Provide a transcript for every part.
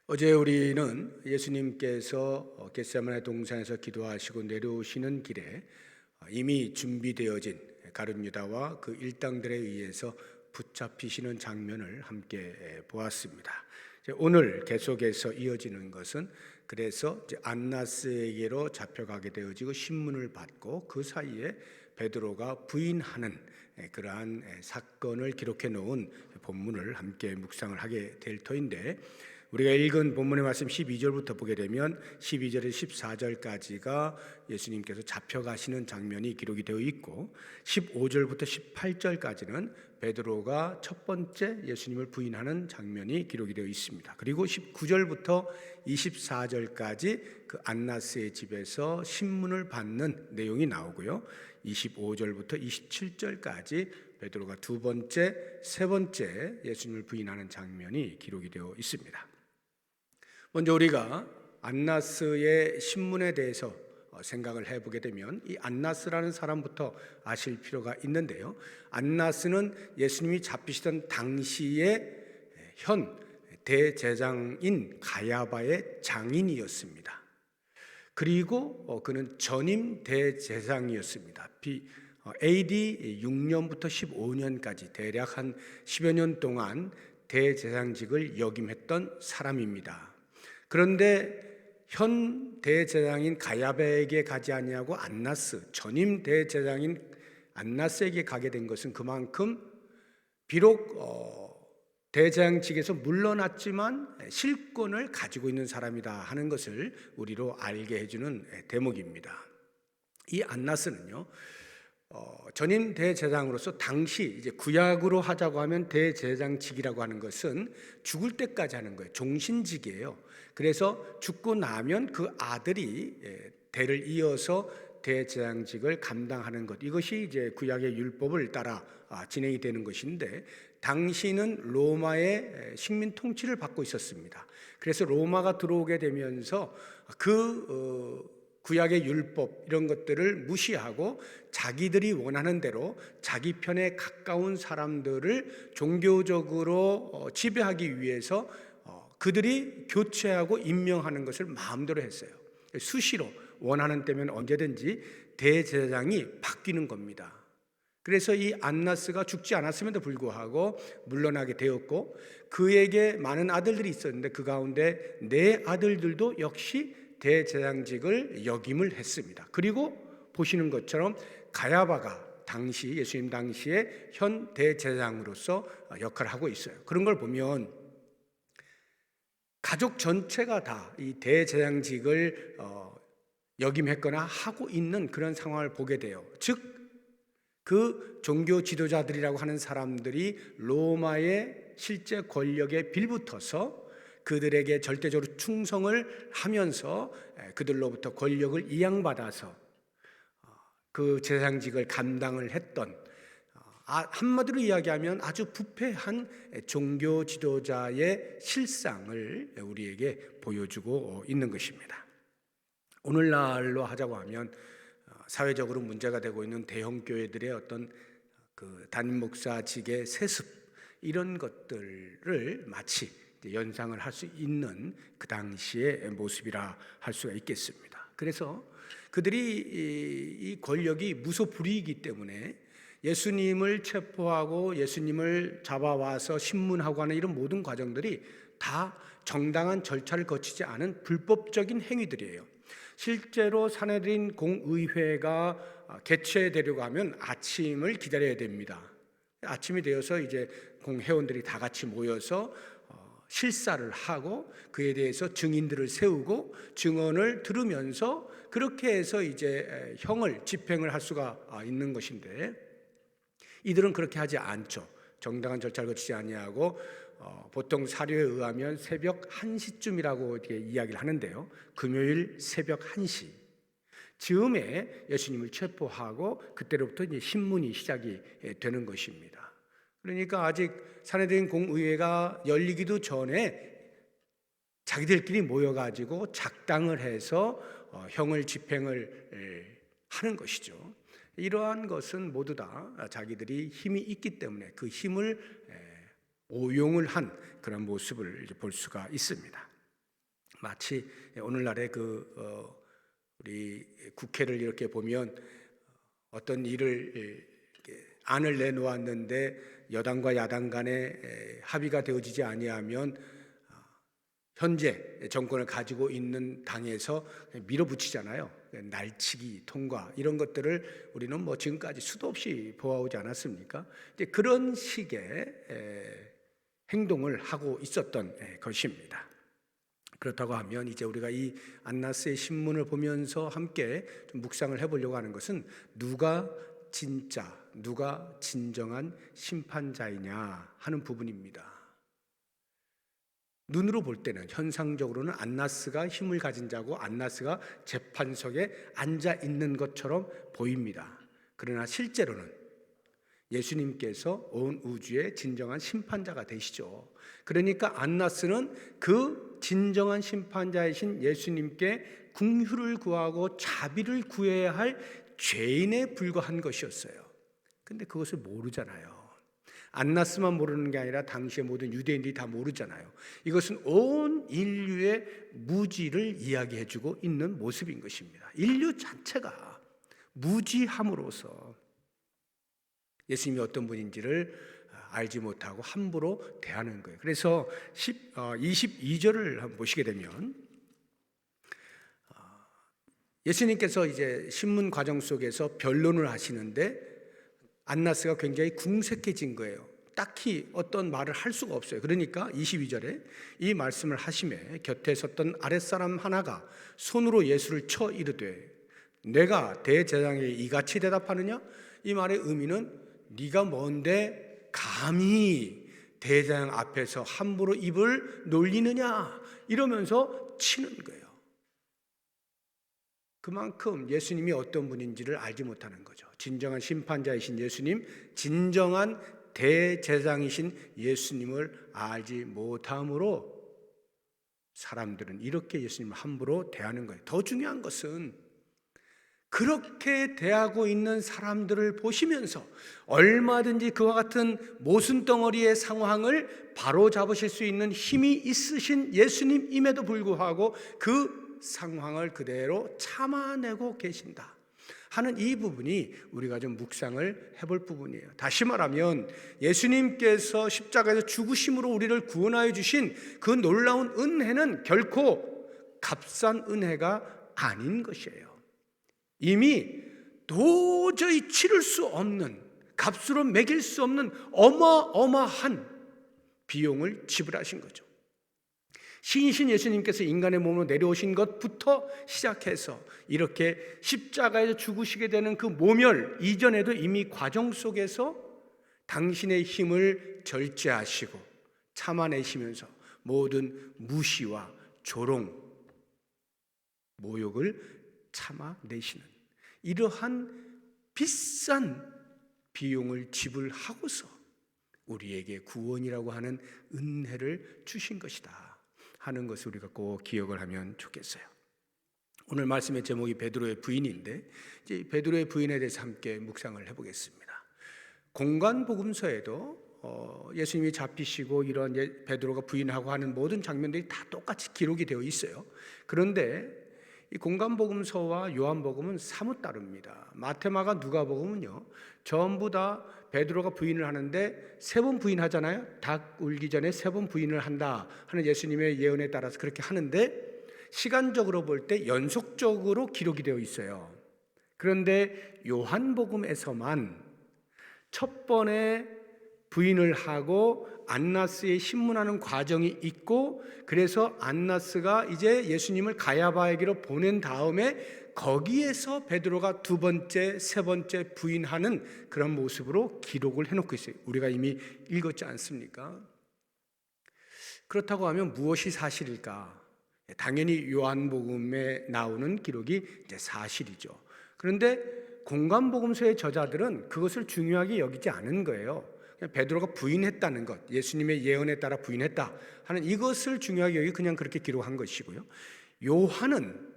어제 우리는 예수님께서 겟세마네 동산에서 기도하시고 내려오시는 길에 이미 준비되어진 가룟 유다와 그 일당들에 의해서 붙잡히시는 장면을 함께 보았습니다. 오늘 계속해서 이어지는 것은 그래서 이제 안나스에게로 잡혀가게 되어지고 신문을 받고 그 사이에 베드로가 부인하는 그러한 사건을 기록해 놓은 본문을 함께 묵상을 하게 될 터인데, 우리가 읽은 본문의 말씀 12절부터 보게 되면 12절에서 14절까지가 예수님께서 잡혀가시는 장면이 기록이 되어 있고, 15절부터 18절까지는 베드로가 첫 번째 예수님을 부인하는 장면이 기록이 되어 있습니다. 그리고 19절부터 24절까지 그 안나스의 집에서 신문을 받는 내용이 나오고요, 25절부터 27절까지 베드로가 두 번째, 세 번째 예수님을 부인하는 장면이 기록이 되어 있습니다. 먼저 우리가 안나스의 신문에 대해서 생각을 해보게 되면 이 안나스라는 사람부터 아실 필요가 있는데요, 안나스는 예수님이 잡히시던 당시의 현 대제사장인 가야바의 장인이었습니다. 그리고 그는 전임 대제사장이었습니다. AD 6년부터 15년까지 대략 한 10여 년 동안 대제사장직을 역임했던 사람입니다. 그런데 현 대제사장인 가야바에게 가지 아니하고 안나스, 전임 대제사장인 안나스에게 가게 된 것은 그만큼 비록 대제사장직에서 물러났지만 실권을 가지고 있는 사람이다 하는 것을 우리로 알게 해주는 대목입니다. 이 안나스는요, 전임 대제사장으로서 당시 이제 구약으로 하자고 하면 대제사장직이라고 하는 것은 죽을 때까지 하는 거예요. 종신직이에요. 그래서 죽고 나면 그 아들이 대를 이어서 대제사장직을 감당하는 것, 이것이 이제 구약의 율법을 따라 진행이 되는 것인데, 당시는 로마의 식민 통치를 받고 있었습니다. 그래서 로마가 들어오게 되면서 구약의 율법 이런 것들을 무시하고 자기들이 원하는 대로 자기 편에 가까운 사람들을 종교적으로 지배하기 위해서 그들이 교체하고 임명하는 것을 마음대로 했어요. 수시로 원하는 때면 언제든지 대제사장이 바뀌는 겁니다. 그래서 이 안나스가 죽지 않았음에도 불구하고 물러나게 되었고, 그에게 많은 아들들이 있었는데 그 가운데 네 아들들도 역시 대제사장직을 역임을 했습니다. 그리고 보시는 것처럼 가야바가 당시 예수님 당시에 현 대제사장으로서 역할을 하고 있어요. 그런 걸 보면 가족 전체가 다 이 대제사장직을 역임했거나 하고 있는 그런 상황을 보게 돼요. 즉 그 종교 지도자들이라고 하는 사람들이 로마의 실제 권력에 빌붙어서 그들에게 절대적으로 충성을 하면서 그들로부터 권력을 이양받아서 그 제사장직을 감당을 했던, 한마디로 이야기하면 아주 부패한 종교 지도자의 실상을 우리에게 보여주고 있는 것입니다. 오늘날로 하자고 하면 사회적으로 문제가 되고 있는 대형 교회들의 어떤 그 담임 목사직의 세습, 이런 것들을 마치 연상을 할 수 있는 그 당시의 모습이라 할 수가 있겠습니다. 그래서 그들이 이 권력이 무소불위이기 때문에 예수님을 체포하고 예수님을 잡아와서 신문하고 하는 이런 모든 과정들이 다 정당한 절차를 거치지 않은 불법적인 행위들이에요. 실제로 사내들인 공의회가 개최되려고 하면 아침을 기다려야 됩니다. 아침이 되어서 이제 공회원들이 다 같이 모여서 실사를 하고 그에 대해서 증인들을 세우고 증언을 들으면서 그렇게 해서 이제 형을 집행을 할 수가 있는 것인데, 이들은 그렇게 하지 않죠. 정당한 절차를 거치지 아니하고 보통 사료에 의하면 새벽 1시쯤이라고 이렇게 이야기를 하는데요, 금요일 새벽 1시 즈음에 예수님을 체포하고 그때로부터 이제 신문이 시작이 되는 것입니다. 그러니까 아직 사내들인 공의회가 열리기도 전에 자기들끼리 모여가지고 작당을 해서 형을 집행을 하는 것이죠. 이러한 것은 모두 다 자기들이 힘이 있기 때문에 그 힘을 오용을 한 그런 모습을 볼 수가 있습니다. 마치 오늘날의 우리 국회를 이렇게 보면 어떤 일을 안을 내놓았는데 여당과 야당 간에 합의가 되어지지 아니하면 현재 정권을 가지고 있는 당에서 밀어붙이잖아요. 날치기, 통과 이런 것들을 우리는 뭐 지금까지 수도 없이 보아오지 않았습니까? 이제 그런 식의 행동을 하고 있었던 것입니다. 그렇다고 하면 이제 우리가 이 안나스의 신문을 보면서 함께 좀 묵상을 해보려고 하는 것은 누가 진짜, 누가 진정한 심판자이냐 하는 부분입니다. 눈으로 볼 때는 현상적으로는 안나스가 힘을 가진 자고 안나스가 재판석에 앉아 있는 것처럼 보입니다. 그러나 실제로는 예수님께서 온 우주의 진정한 심판자가 되시죠. 그러니까 안나스는 그 진정한 심판자이신 예수님께 긍휼을 구하고 자비를 구해야 할 죄인에 불과한 것이었어요. 근데 그것을 모르잖아요. 안나스만 모르는 게 아니라 당시의 모든 유대인들이 다 모르잖아요. 이것은 온 인류의 무지를 이야기해주고 있는 모습인 것입니다. 인류 자체가 무지함으로써 예수님이 어떤 분인지를 알지 못하고 함부로 대하는 거예요. 그래서 22절을 한번 보시게 되면 예수님께서 이제 신문 과정 속에서 변론을 하시는데 안나스가 굉장히 궁색해진 거예요. 딱히 어떤 말을 할 수가 없어요. 그러니까 22절에 이 말씀을 하시매 곁에 섰던 아랫사람 하나가 손으로 예수를 쳐 이르되 내가 대제사장에게 이같이 대답하느냐? 이 말의 의미는 네가 뭔데 감히 대제사장 앞에서 함부로 입을 놀리느냐? 이러면서 치는 거예요. 그만큼 예수님이 어떤 분인지를 알지 못하는 거죠. 진정한 심판자이신 예수님, 진정한 대제사장이신 예수님을 알지 못함으로 사람들은 이렇게 예수님을 함부로 대하는 거예요. 더 중요한 것은 그렇게 대하고 있는 사람들을 보시면서 얼마든지 그와 같은 모순덩어리의 상황을 바로잡으실 수 있는 힘이 있으신 예수님임에도 불구하고 그 상황을 그대로 참아내고 계신다 하는 이 부분이 우리가 좀 묵상을 해볼 부분이에요. 다시 말하면 예수님께서 십자가에서 죽으심으로 우리를 구원하여 주신 그 놀라운 은혜는 결코 값싼 은혜가 아닌 것이에요. 이미 도저히 치를 수 없는, 값으로 매길 수 없는 어마어마한 비용을 지불하신 거죠. 신이신 예수님께서 인간의 몸으로 내려오신 것부터 시작해서 이렇게 십자가에서 죽으시게 되는 그 모멸 이전에도 이미 과정 속에서 당신의 힘을 절제하시고 참아내시면서 모든 무시와 조롱, 모욕을 참아내시는 이러한 비싼 비용을 지불하고서 우리에게 구원이라고 하는 은혜를 주신 것이다 하는 것을 우리가 꼭 기억을 하면 좋겠어요. 오늘 말씀의 제목이 베드로의 부인인데 이제 베드로의 부인에 대해서 함께 묵상을 해보겠습니다. 공관복음서에도 예수님이 잡히시고 이런 베드로가 부인하고 하는 모든 장면들이 다 똑같이 기록이 되어 있어요. 그런데 이 공관복음서와 요한복음은 사뭇 다릅니다. 마태마가 누가복음은요 전부 다 베드로가 부인을 하는데 3번 부인하잖아요. 닭 울기 전에 3번 부인을 한다 하는 예수님의 예언에 따라서 그렇게 하는데 시간적으로 볼 때 연속적으로 기록이 되어 있어요. 그런데 요한복음에서만 첫 번에 부인을 하고 안나스의 신문하는 과정이 있고 그래서 안나스가 이제 예수님을 가야바에게로 보낸 다음에 거기에서 베드로가 2번째, 3번째 부인하는 그런 모습으로 기록을 해놓고 있어요. 우리가 이미 읽었지 않습니까? 그렇다고 하면 무엇이 사실일까? 당연히 요한복음에 나오는 기록이 이제 사실이죠. 그런데 공관복음서의 저자들은 그것을 중요하게 여기지 않은 거예요. 베드로가 부인했다는 것, 예수님의 예언에 따라 부인했다 하는 이것을 중요하게 여기 그냥 그렇게 기록한 것이고요. 요한은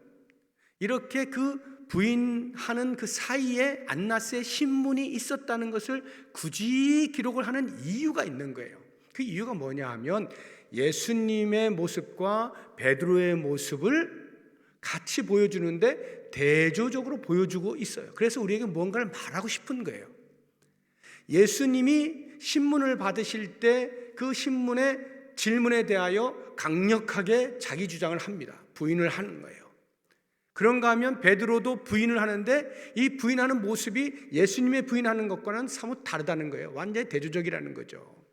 이렇게 그 부인하는 그 사이에 안나스의 신문이 있었다는 것을 굳이 기록을 하는 이유가 있는 거예요. 그 이유가 뭐냐 하면 예수님의 모습과 베드로의 모습을 같이 보여주는데 대조적으로 보여주고 있어요. 그래서 우리에게 뭔가를 말하고 싶은 거예요. 예수님이 신문을 받으실 때 그 신문의 질문에 대하여 강력하게 자기 주장을 합니다. 부인을 하는 거예요. 그런가 하면 베드로도 부인을 하는데 이 부인하는 모습이 예수님의 부인하는 것과는 사뭇 다르다는 거예요. 완전히 대조적이라는 거죠.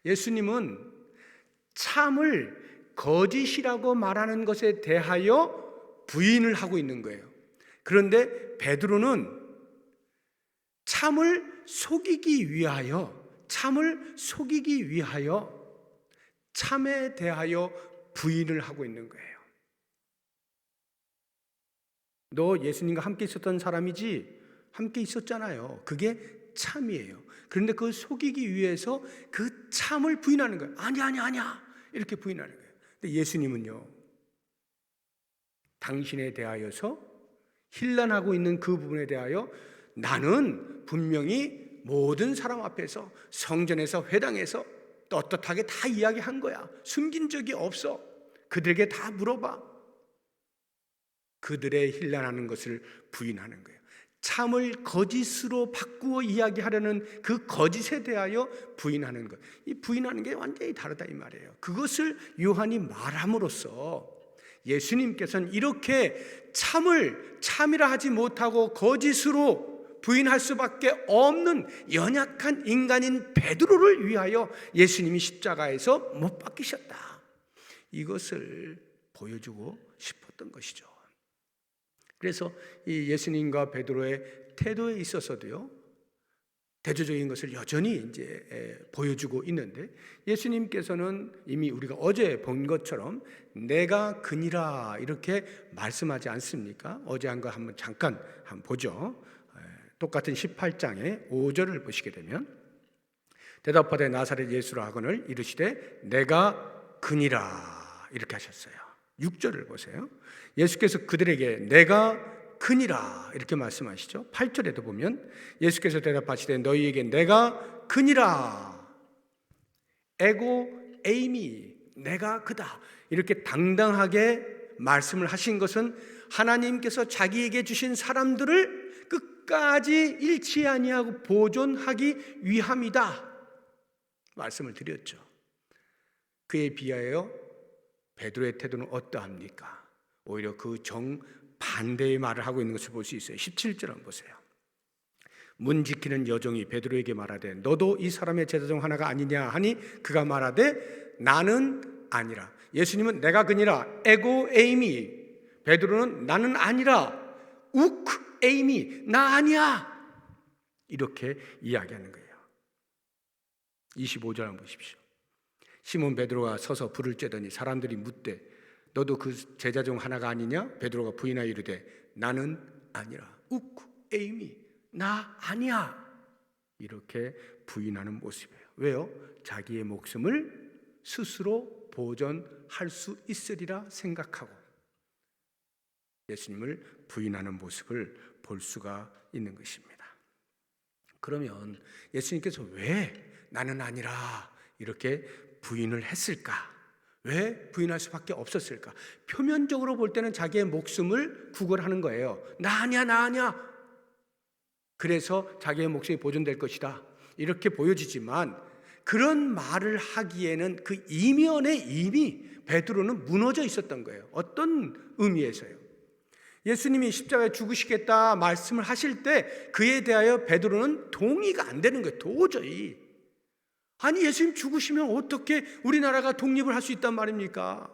예수님은 참을 거짓이라고 말하는 것에 대하여 부인을 하고 있는 거예요. 그런데 베드로는 참을 속이기 위하여 참에 대하여 부인을 하고 있는 거예요. 너 예수님과 함께 있었던 사람이지? 함께 있었잖아요. 그게 참이에요. 그런데 그걸 속이기 위해서 그 참을 부인하는 거예요. 아니야 이렇게 부인하는 거예요. 근데 예수님은요, 당신에 대하여서 힐난하고 있는 그 부분에 대하여 나는 분명히 모든 사람 앞에서 성전에서 회당에서 떳떳하게 다 이야기한 거야. 숨긴 적이 없어. 그들에게 다 물어봐. 그들의 힐난하는 것을 부인하는 거예요. 참을 거짓으로 바꾸어 이야기하려는 그 거짓에 대하여 부인하는 것. 이 부인하는 게 완전히 다르다 이 말이에요. 그것을 요한이 말함으로써 예수님께서는 이렇게 참이라 하지 못하고 거짓으로 부인할 수밖에 없는 연약한 인간인 베드로를 위하여 예수님이 십자가에서 못 박히셨다. 이것을 보여주고 싶었던 것이죠. 그래서 이 예수님과 베드로의 태도에 있어서도요, 대조적인 것을 여전히 이제 보여주고 있는데, 예수님께서는 이미 우리가 어제 본 것처럼 내가 그니라 이렇게 말씀하지 않습니까? 어제 한 거 한번 잠깐 보죠. 똑같은 18장의 5절을 보시게 되면, 대답하되 나사렛 예수라 하거늘 이르시되 내가 그니라 이렇게 하셨어요. 6절을 보세요. 예수께서 그들에게 내가 그니라 이렇게 말씀하시죠. 8절에도 보면 예수께서 대답하시되 너희에게 내가 그니라 에고 에이미 내가 그다 이렇게 당당하게 말씀을 하신 것은 하나님께서 자기에게 주신 사람들을 끝까지 잃지 아니하고 보존하기 위함이다 말씀을 드렸죠. 그에 비하여 베드로의 태도는 어떠합니까? 오히려 그 정반대의 말을 하고 있는 것을 볼 수 있어요. 17절 한번 보세요. 문 지키는 여종이 베드로에게 말하되 너도 이 사람의 제자 중 하나가 아니냐 하니 그가 말하되 나는 아니라. 예수님은 내가 그니라 에고 에이미, 베드로는 나는 아니라 우크 에이미 나 아니야 이렇게 이야기하는 거예요. 25절 한번 보십시오. 시몬 베드로가 서서 불을 쬐더니 사람들이 묻되 너도 그 제자 중 하나가 아니냐? 베드로가 부인하여 이르되 나는 아니라 우쿠 에이미 나 아니야 이렇게 부인하는 모습이에요. 왜요? 자기의 목숨을 스스로 보존할 수 있으리라 생각하고 예수님을 부인하는 모습을 볼 수가 있는 것입니다. 그러면 예수님께서 왜 나는 아니라 이렇게 부인을 했을까? 왜 부인할 수밖에 없었을까? 표면적으로 볼 때는 자기의 목숨을 구걸하는 거예요. 나 아니야. 그래서 자기의 목숨이 보존될 것이다 이렇게 보여지지만 그런 말을 하기에는 그 이면에 이미 베드로는 무너져 있었던 거예요. 어떤 의미에서요? 예수님이 십자가에 죽으시겠다 말씀을 하실 때 그에 대하여 베드로는 동의가 안 되는 거예요. 도저히. 아니 예수님 죽으시면 어떻게 우리나라가 독립을 할 수 있단 말입니까?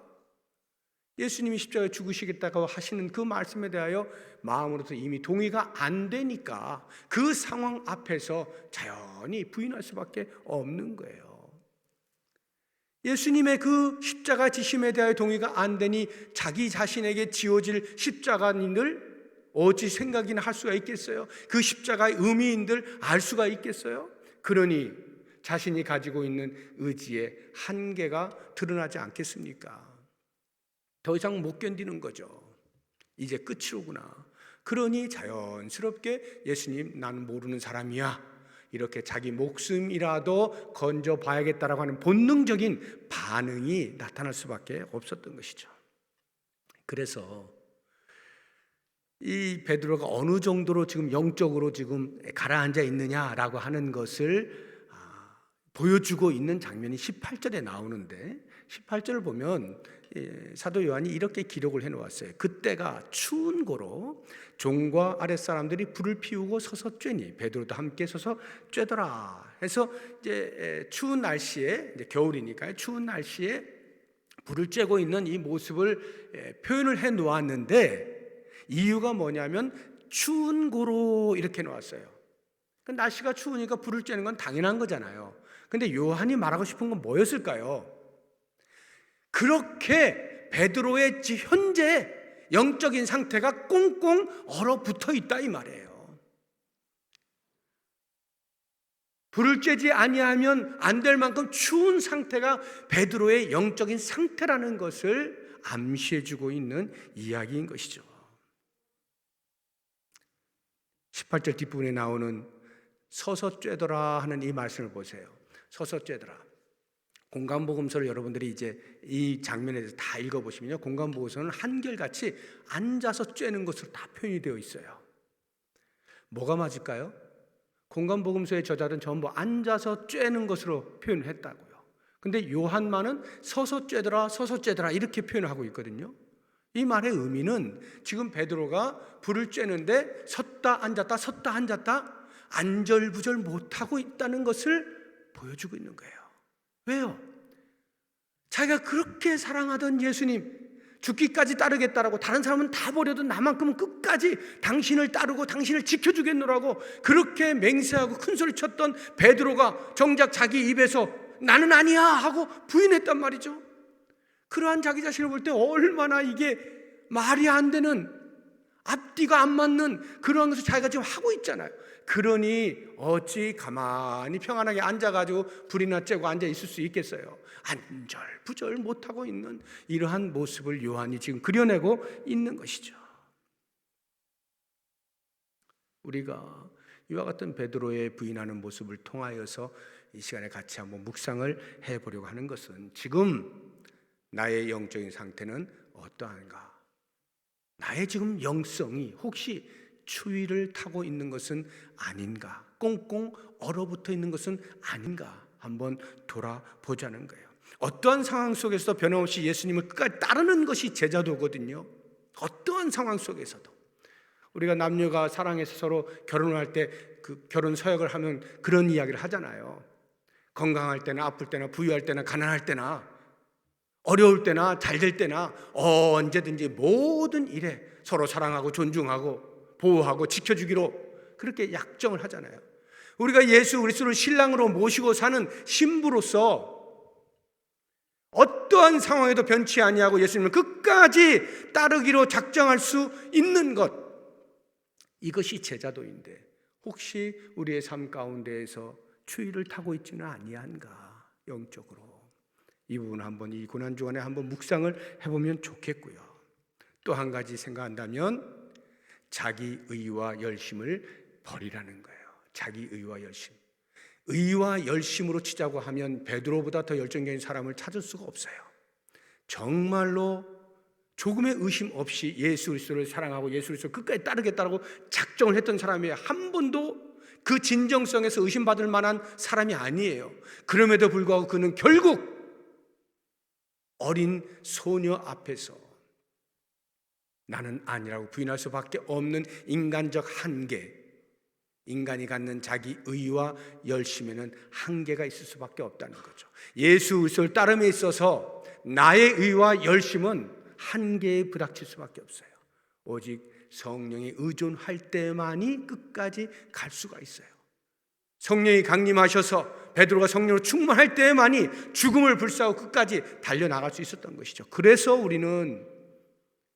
예수님이 십자가에 죽으시겠다고 하시는 그 말씀에 대하여 마음으로서 이미 동의가 안 되니까 그 상황 앞에서 자연히 부인할 수밖에 없는 거예요. 예수님의 그 십자가 지심에 대하여 동의가 안 되니 자기 자신에게 지어질 십자가인들 어찌 생각이나 할 수가 있겠어요? 그 십자가의 의미인들 알 수가 있겠어요? 그러니 자신이 가지고 있는 의지의 한계가 드러나지 않겠습니까? 더 이상 못 견디는 거죠. 이제 끝이 오구나. 그러니 자연스럽게 예수님 나는 모르는 사람이야 이렇게 자기 목숨이라도 건져 봐야겠다라고 하는 본능적인 반응이 나타날 수밖에 없었던 것이죠. 그래서 이 베드로가 어느 정도로 지금 영적으로 지금 가라앉아 있느냐라고 하는 것을 보여주고 있는 장면이 18절에 나오는데, 18절을 보면 사도 요한이 이렇게 기록을 해놓았어요. 그때가 추운 고로 종과 아랫사람들이 불을 피우고 서서 쬐니 베드로도 함께 서서 쬐더라 해서 이제 추운 날씨에, 이제 겨울이니까요, 추운 날씨에 불을 쬐고 있는 이 모습을 표현을 해 놓았는데, 이유가 뭐냐면 추운 고로 이렇게 놓았어요. 날씨가 추우니까 불을 쬐는 건 당연한 거잖아요. 근데 요한이 말하고 싶은 건 뭐였을까요? 그렇게 베드로의 현재 영적인 상태가 꽁꽁 얼어붙어 있다 이 말이에요. 불을 쬐지 아니하면 안 될 만큼 추운 상태가 베드로의 영적인 상태라는 것을 암시해주고 있는 이야기인 것이죠. 18절 뒷부분에 나오는 서서 쬐더라 하는 이 말씀을 보세요. 서서 쬐더라. 공간복음서를 여러분들이 이제 이 장면에 대해서 다 읽어보시면요, 공간복음서는 한결같이 앉아서 쬐는 것으로 다 표현이 되어 있어요. 뭐가 맞을까요? 공간복음서의 저자들은 전부 앉아서 쬐는 것으로 표현을 했다고요. 근데 요한만은 서서 쬐더라, 서서 쬐더라 이렇게 표현하고 있거든요. 이 말의 의미는 지금 베드로가 불을 쬐는데 섰다 앉았다 섰다 앉았다 안절부절 못하고 있다는 것을 보여주고 있는 거예요. 왜요? 자기가 그렇게 사랑하던 예수님, 죽기까지 따르겠다라고, 다른 사람은 다 버려도 나만큼은 끝까지 당신을 따르고 당신을 지켜주겠노라고 그렇게 맹세하고 큰소리 쳤던 베드로가 정작 자기 입에서 나는 아니야 하고 부인했단 말이죠. 그러한 자기 자신을 볼 때 얼마나 이게 말이 안 되는, 앞뒤가 안 맞는 그러한 것을 자기가 지금 하고 있잖아요. 그러니 어찌 가만히 평안하게 앉아가지고 불이나 쬐고 앉아 있을 수 있겠어요? 안절부절 못하고 있는 이러한 모습을 요한이 지금 그려내고 있는 것이죠. 우리가 이와 같은 베드로의 부인하는 모습을 통하여서 이 시간에 같이 한번 묵상을 해보려고 하는 것은, 지금 나의 영적인 상태는 어떠한가? 나의 지금 영성이 혹시 추위를 타고 있는 것은 아닌가? 꽁꽁 얼어붙어 있는 것은 아닌가? 한번 돌아보자는 거예요. 어떠한 상황 속에서도 변함없이 예수님을 끝까지 따르는 것이 제자도거든요. 어떠한 상황 속에서도. 우리가 남녀가 사랑해서 서로 결혼을 할 때 그 결혼 서약을 하면 그런 이야기를 하잖아요. 건강할 때나 아플 때나 부유할 때나 가난할 때나 어려울 때나 잘 될 때나 언제든지 모든 일에 서로 사랑하고 존중하고 보호하고 지켜주기로 그렇게 약정을 하잖아요. 우리가 예수 그리스도를 신랑으로 모시고 사는 신부로서 어떠한 상황에도 변치 아니하고 예수님을 끝까지 따르기로 작정할 수 있는 것, 이것이 제자도인데, 혹시 우리의 삶 가운데에서 추위를 타고 있지는 아니한가? 영적으로 이 부분 한번 이 고난주간에 한번 묵상을 해보면 좋겠고요. 또 한 가지 생각한다면 자기 의와 열심을 버리라는 거예요. 자기 의와 열심. 의와 열심으로 치자고 하면 베드로보다 더 열정적인 사람을 찾을 수가 없어요. 정말로 조금의 의심 없이 예수 그리스도를 사랑하고 예수 그리스도를 끝까지 따르겠다고 작정을 했던 사람이 한 번도 그 진정성에서 의심받을 만한 사람이 아니에요. 그럼에도 불구하고 그는 결국 어린 소녀 앞에서 나는 아니라고 부인할 수밖에 없는 인간적 한계, 인간이 갖는 자기 의와 열심에는 한계가 있을 수밖에 없다는 거죠. 예수 그리스도를 따름에 있어서 나의 의와 열심은 한계에 부닥칠 수밖에 없어요. 오직 성령에 의존할 때만이 끝까지 갈 수가 있어요. 성령이 강림하셔서 베드로가 성령으로 충만할 때만이 죽음을 불사하고 끝까지 달려나갈 수 있었던 것이죠. 그래서 우리는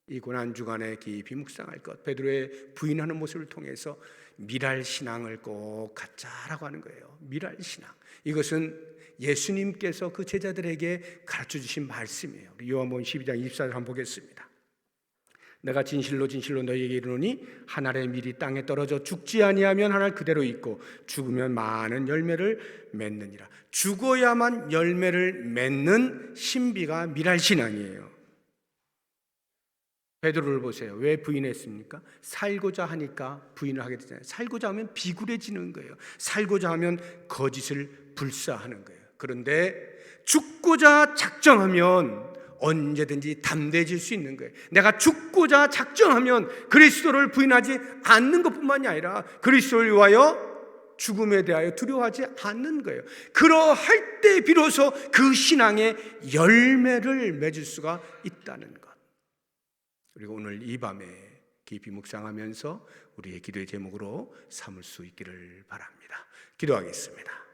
이 고난주간에 깊이 묵상할 것, 베드로의 부인하는 모습을 통해서 미랄신앙을 꼭 갖자라고 하는 거예요. 미랄신앙. 이것은 예수님께서 그 제자들에게 가르쳐주신 말씀이에요. 요한복음 12장 24절 한번 보겠습니다. 내가 진실로 진실로 너희에게 이르노니 한 알의 밀이 땅에 떨어져 죽지 아니하면 한 알 그대로 있고 죽으면 많은 열매를 맺느니라. 죽어야만 열매를 맺는 신비가 미랄신앙이에요. 베드로를 보세요. 왜 부인했습니까? 살고자 하니까 부인을 하게 되잖아요. 살고자 하면 비굴해지는 거예요. 살고자 하면 거짓을 불사하는 거예요. 그런데 죽고자 작정하면 언제든지 담대해질 수 있는 거예요. 내가 죽고자 작정하면 그리스도를 부인하지 않는 것뿐만이 아니라 그리스도를 위하여 죽음에 대하여 두려워하지 않는 거예요. 그러할 때 비로소 그 신앙의 열매를 맺을 수가 있다는 것. 그리고 오늘 이 밤에 깊이 묵상하면서 우리의 기도의 제목으로 삼을 수 있기를 바랍니다. 기도하겠습니다.